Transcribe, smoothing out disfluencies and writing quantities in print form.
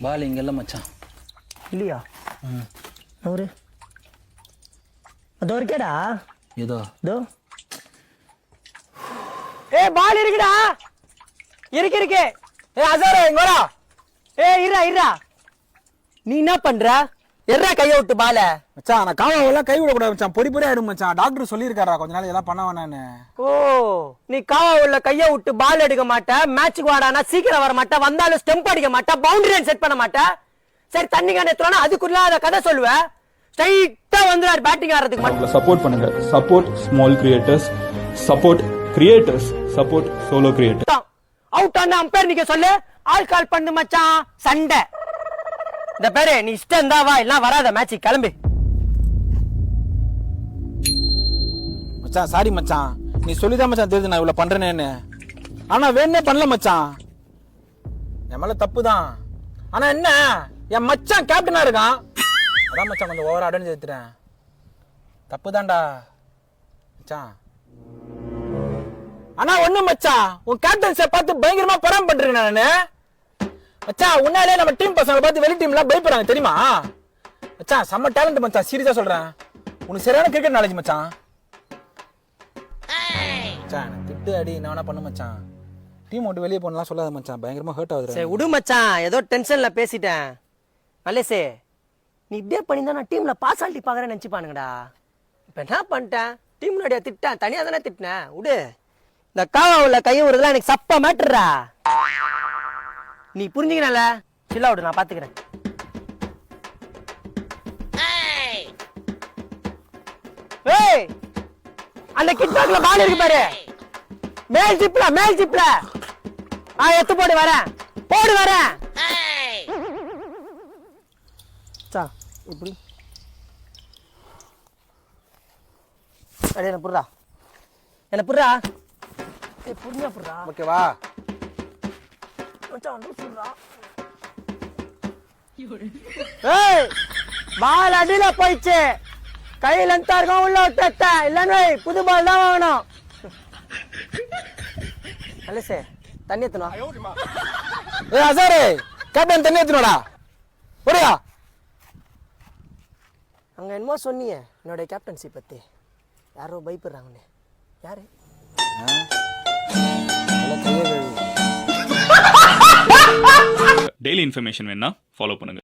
பால் இங்கெல்லாம் மச்சான் இல்லையா? ஒரு அதோ இருக்கேடா. ஏதோ இதோ பால் இருக்குடா. இருக்கு. அசாரே இங்கோடா. இருடா. நீ என்ன பண்ற? எர்ரா கைய விட்டு பால. மச்சான் நான் காவாவெல்லாம் கை விடக்கூடாது மச்சான். பொடி பொடி ஆயிடும் மச்சான். டாக்டர் சொல்லியிருக்காரா கொஞ்ச நாள் இதெல்லாம் பண்ண வேணான்னு. ஓ நீ காவாவுல கைய விட்டு பால் எடுக்க மாட்ட, மேட்சுக்கு வாடானா சீக்கிரம் வர மாட்டா, வந்தாலும் ஸ்டெம்ப் அடிக்க மாட்டா, பவுண்டரி செட் பண்ண மாட்டா. சரி தண்ணி கான எத்துறானா அதுக்குள்ள அத கதை சொல்லுவ. ஸ்ட்ரைட்டா வந்துறாரு பேட்டிங் ஆடுறதுக்கு மட்டும். சப்போர்ட் பண்ணுங்க. Support small creators, support creators, support solo creators. Out ஆன அம்பையர் நீங்க சொல்லு. ஆல் கால் பண்ணு மச்சான். சண்டை. இந்த பேரு நீ இஷ்டம் இருந்தா வா, இல்ல வராத மேட்ச் கிளம்பு. மச்சான் சாரி மச்சான். நீ சொல்லிதான் மச்சான் தெரியுது நான் இவ்வளவு பண்றேன்னு. ஆனா வேணே பண்ணல மச்சான். என் மேல தப்பு தான். ஆனா என்ன என் மச்சான் கேப்டனா இருக்கான். அதான் மச்சான் கொஞ்சம் ஓவரா அடைஞ்சு எடுத்துட்டேன். தப்பு தான்டா மச்சான். ஆனா ஒண்ணு மச்சான், உன் கேப்டன்ஸை பார்த்து பயங்கரமா பராம பண்றேன் நானு மச்சான். உன்னாலே நம்ம டீம் பசங்களை பார்த்து வெளி டீம்லாம் பயப்படுறாங்க தெரியுமா மச்சான். செம்ம டேலண்ட் மச்சான், சீரியஸா சொல்றேன். உனக்கு சரியான கிரிக்கெட் நாலேஜ் மச்சான். மச்சான் திட்டு அடி என்ன வேணா பண்ணு மச்சான். டீம் விட்டு வெளியே போனலாம் சொல்லாத மச்சான், பயங்கரமா ஹர்ட் ஆகுது. சரி விடு மச்சான், ஏதோ டென்ஷன்ல பேசிட்டேன். மலேசே நீ இப்படியே பண்ணியிருந்தா நான் டீம்ல பாசாலிட்டி பாக்குறேன்னு நினைச்சுப்பானுங்கடா. இப்ப என்ன பண்ணிட்டேன்? டீம் முன்னாடியா திட்டேன், தனியா தானே திட்டினேன். விடு. இந்த காவாவுல கையை விடுறதுலாம் எனக்கு சப்ப மேட்டுறா. நீ புரிஞ்சுக்கல. சில்லா விடு, நான் பாத்துக்கிறேன். ஏய் அந்த கிட்பாக்ல பால் இருக்கு பாரு. மேல் ஜிப்ல எடுத்து போடு வரேன். சா இப்படி அடே என்ன புடுறா. புரிஞ்சா புடுறா. ஓகேவா மச்சான் லூசுடா. ஏய் பால் அடியில போயிடுச்சு. கையில லென்த்தா இருக்கும், உள்ள விட்ட இல்லன்னு புது பால் தான் வாங்கணும். அலேசே தண்ணி ஏத்தணும். ஏய் அசாரே கேப்டன் தண்ணி ஏத்துனடா. ஒடியா அங்க என்னமோ சொன்னீங்க என்னோட கேப்டன்சி பத்தி. யாரோ பயப்படுறாங்கன்னு. யாரு? டெய்லி இன்ஃபர்மேஷன் வேணா ஃபாலோ பண்ணுங்க.